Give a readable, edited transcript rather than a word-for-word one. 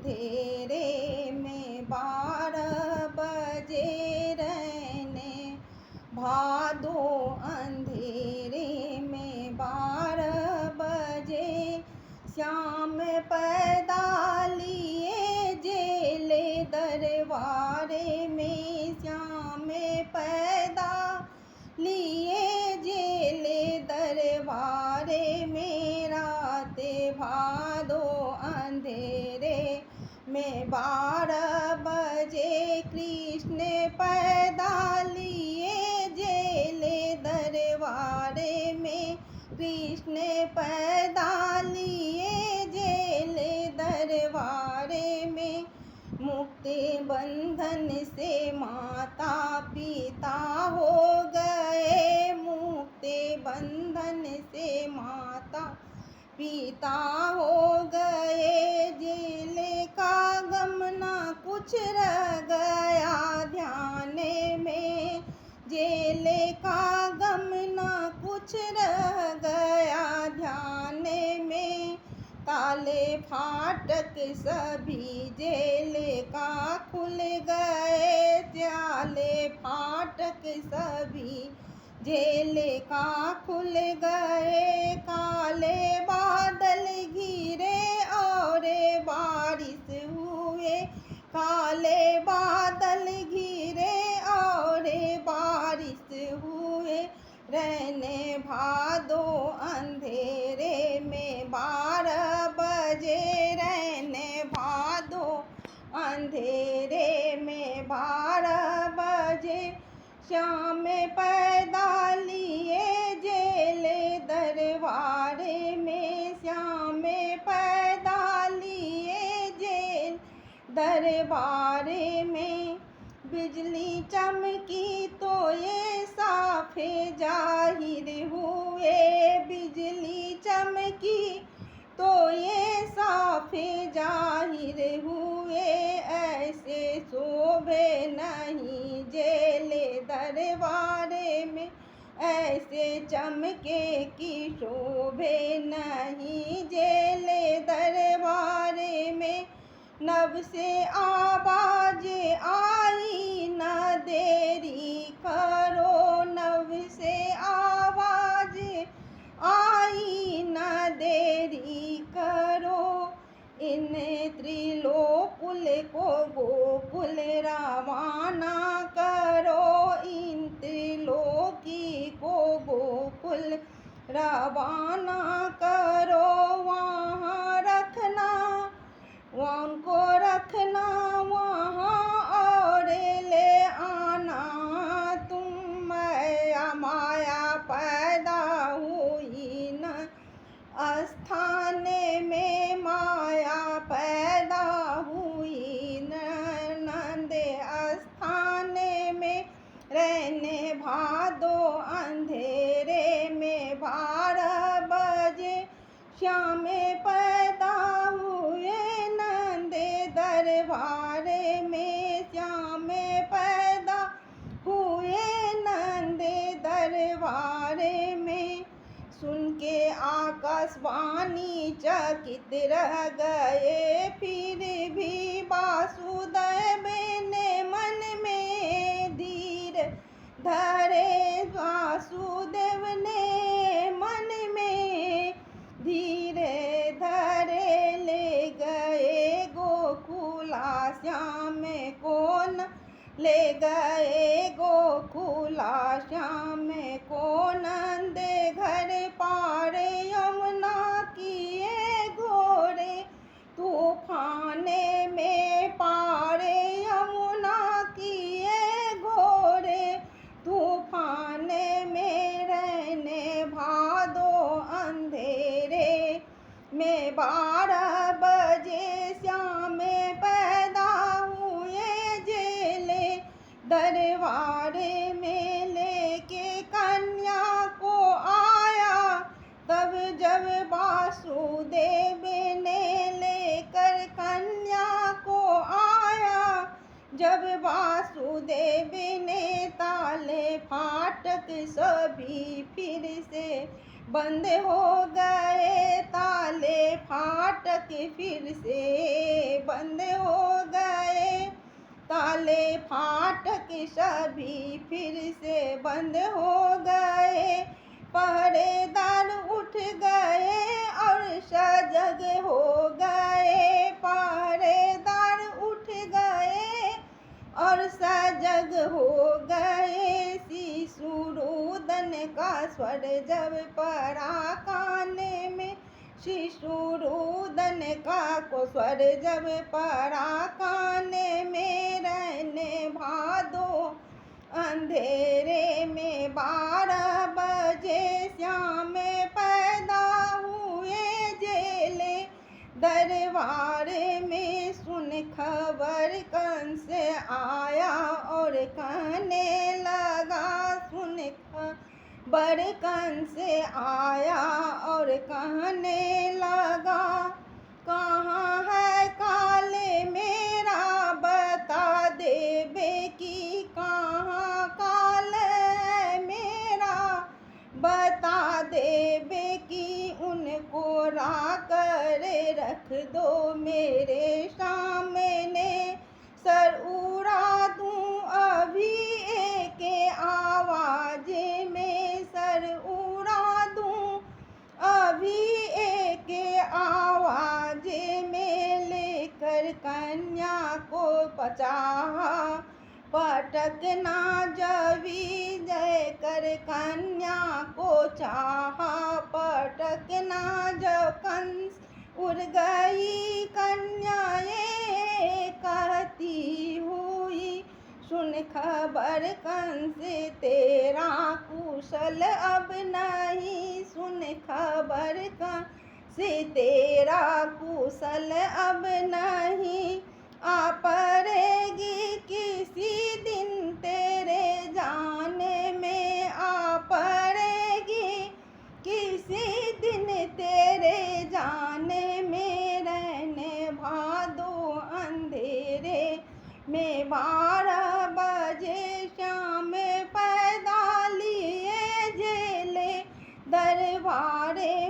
अंधेरे में 12 बजे रहने भादो अंधेरे में 12 बजे श्याम पैदा लिए जेले दरबारे में श्याम पैदा लिए जेले दरबारे में रात भादो अंधेरे में 12 बजे कृष्ण पैदा लिए जेले दरबारे में कृष्ण पैदा लिए जेले दरबारे में मुक्ति बंधन से माता पिता हो गए मुक्ति बंधन से माता पिता हो गए जेल का गम ना कुछ रह गया ध्यान में जेल का गम ना कुछ रह गया ध्यान में ताले फाटक सभी जेल का खुल गए ताले फाटक सभी जेल का खुल गए काले बादल घिरे और बारिश हुए काले बादल घिरे और बारिश हुए रहने भादो अंधेरे में 12 बजे रहने भादो अंधेरे में 12 बजे श्याम पैदा लिए जेले दरबारे में श्याम पैदा लिए जेल दरबारे में बिजली चमकी तो ये साफे जाहिर हुए बिजली चमकी तो ये साफे जाहिर हुए ऐसे शोभे नहीं जेले दरबारे में ऐसे चमके की शोभे नहीं जेले दरबारे में नभ से आवाज आई न देरी करो नभ से आवाज आई न देरी करो इन त्रिलोकुल को गोकुल रवाना करो इन त्रिलोकी को गोकुल रवाना करो वहाँ रखना उनको रखना वहाँ और ले आना तुम माया पैदा हुई न स्थान में माया पैदा हुई नंद स्थान में रहने भादो अंधेरे में 12 बजे श्याम पैदा हुए नंद दरबारे में श्याम पैदा हुए नंद दरबारे में सुन के आकाशवाणी चकित रह गए फिर भी वासुदेव ने मन में धीर धरे वासुदेव ने मन में धीरे धरे ले गए गोकुला श्याम को न ले गए गोकुला श्याम को नंद घर पार यमुना किए घोड़े तूफाने में पार यमुना किए घोड़े तूफाने में रहने भादो अंधेरे में 12 बजे श्याम पैदा हुए जेले दरबारे में लेके कन्या को आया तब जब वासुदेव ने लेकर कन्या को आया जब वासुदेव ने ताले फाटक सभी फिर से बंद हो गए ताले फाटक फिर से, बंद हो गए ताले फाटक सभी फिर से बंद हो गए। पहरेदार उठ गए और सजग हो गए, पहरेदार उठ गए और सजग हो गए। शिशु रुदन का स्वर जब पड़ा कान में, शिशु रुदन का को स्वर जब पड़ा कान में, रहने भादो अंधेरे में 12 बजे श्याम पैदा हुए जेले दरबार में। सुन खबर कंस आया और कहने लगा, सुन खबर कंस आया और कहने लगा, कहाँ है काले मेरा बता दे बेकी, कहाँ काल है मेरा बता दे बेकी, उनको ला कर रख दो मेरे सामने, सर उड़ा दूं अभी एक आवाज में, सर उड़ा दूं अभी एक आवाज में। लेकर कन्या को पचाहा पटकना जवी, जय कर कन्या को चाहा पटकना जब कंस उड़ गई कन्याएं कहती हुई, सुन खबर कंस तेरा कुशल अब नहीं, सुन खबर कंस तेरा कुशल अब नहीं, आ पड़ेगी किसी दिन तेरे जाने में, आ पड़ेगी किसी दिन तेरे जाने में। रहने भादो अंधेरे में 12 बजे श्याम पैदा लिए जेले दरबारे